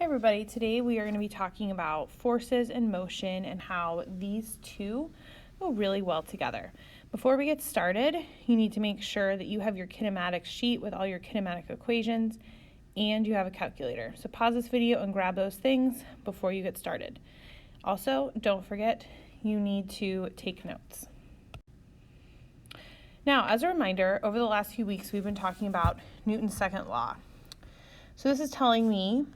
Everybody, today we are going to be talking about forces and motion and how these two go really well together. Before we get started, you need to make sure that you have your kinematics sheet with all your kinematic equations and you have a calculator. So pause this video and grab those things before you get started. Also, don't forget, you need to take notes. Now, as a reminder, over the last few weeks we've been talking about Newton's second law. So this is telling me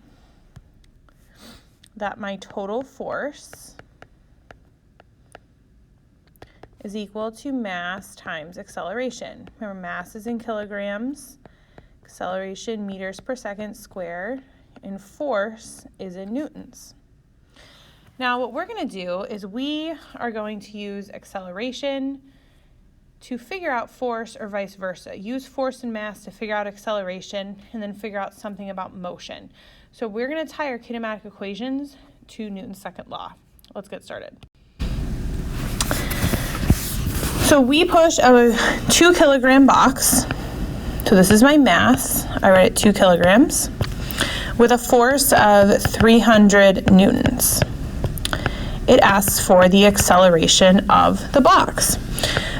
that my total force is equal to mass times acceleration. Remember, mass is in kilograms, acceleration meters per second squared, and force is in newtons. Now what we're going to do is we are going to use acceleration to figure out force or vice versa. Use force and mass to figure out acceleration and then figure out something about motion. So we're going to tie our kinematic equations to Newton's second law. Let's get started. So we push a 2 kilogram box. So this is my mass. I write it 2 kilograms with a force of 300 newtons. It asks for the acceleration of the box.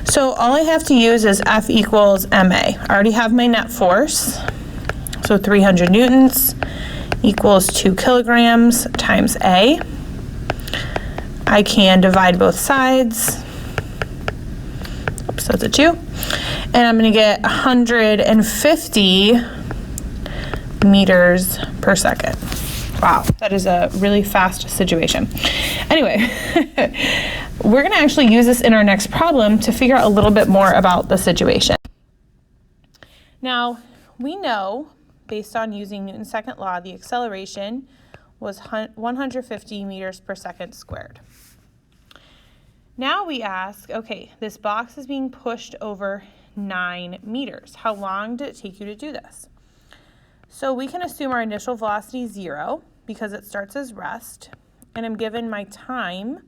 So all I have to use is F equals ma. I already have my net force. So 300 newtons equals 2 kilograms times A. I can divide both sides. Oops, that's a 2. And I'm going to get 150 meters per second. Wow, that is a really fast situation. Anyway, we're going to actually use this in our next problem to figure out a little bit more about the situation. Now, we know, based on using Newton's second law, the acceleration was 150 meters per second squared. Now we ask, okay, this box is being pushed over 9 meters. How long did it take you to do this? So we can assume our initial velocity is 0 because it starts as rest, and I'm given my time,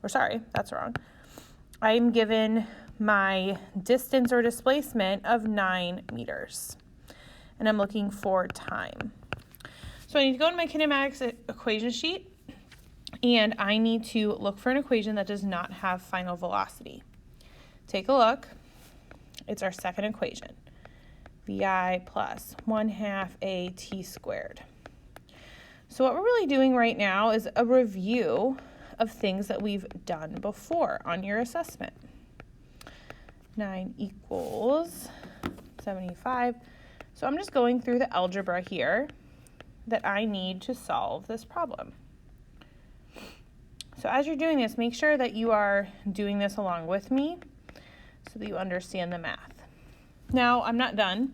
or sorry, that's wrong. I'm given my distance or displacement of 9 meters. And I'm looking for time. So I need to go to my kinematics equation sheet, and I need to look for an equation that does not have final velocity. Take a look. It's our second equation. VI plus 1/2 AT squared. So what we're really doing right now is a review of things that we've done before on your assessment. 9 equals 75. So I'm just going through the algebra here that I need to solve this problem. So as you're doing this, make sure that you are doing this along with me so that you understand the math. Now, I'm not done.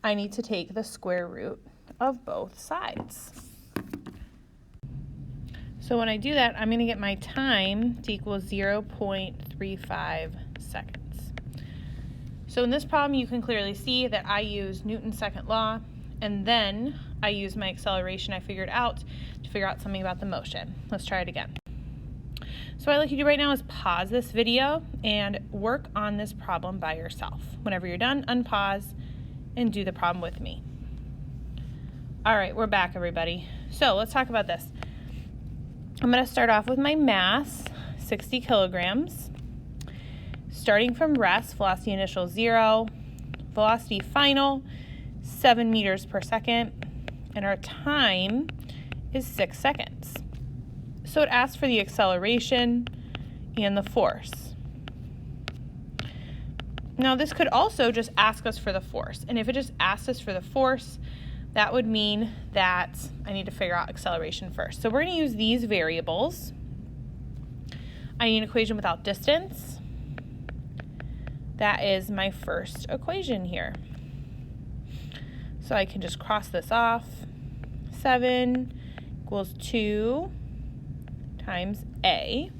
I need to take the square root of both sides. So when I do that, I'm going to get my time to equal 0.35 seconds. So in this problem, you can clearly see that I use Newton's second law, and then I use my acceleration I figured out to figure out something about the motion. Let's try it again. So what I'd like you to do right now is pause this video and work on this problem by yourself. Whenever you're done, unpause and do the problem with me. All right, we're back, everybody. So let's talk about this. I'm going to start off with my mass, 60 kilograms. Starting from rest, velocity initial 0, velocity final 7 meters per second, and our time is 6 seconds. So it asks for the acceleration and the force. Now this could also just ask us for the force, and if it just asks us for the force, that would mean that I need to figure out acceleration first. So we're going to use these variables. I need an equation without distance. That is my first equation here. So I can just cross this off. 7 equals 2 times A.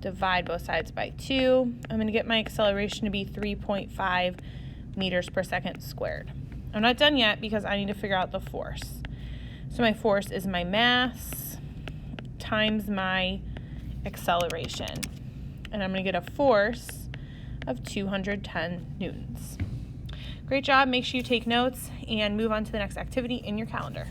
Divide both sides by 2. I'm going to get my acceleration to be 3.5 meters per second squared. I'm not done yet because I need to figure out the force. So my force is my mass times my acceleration. And I'm going to get a force of 210 newtons. Great job. Make sure you take notes and move on to the next activity in your calendar.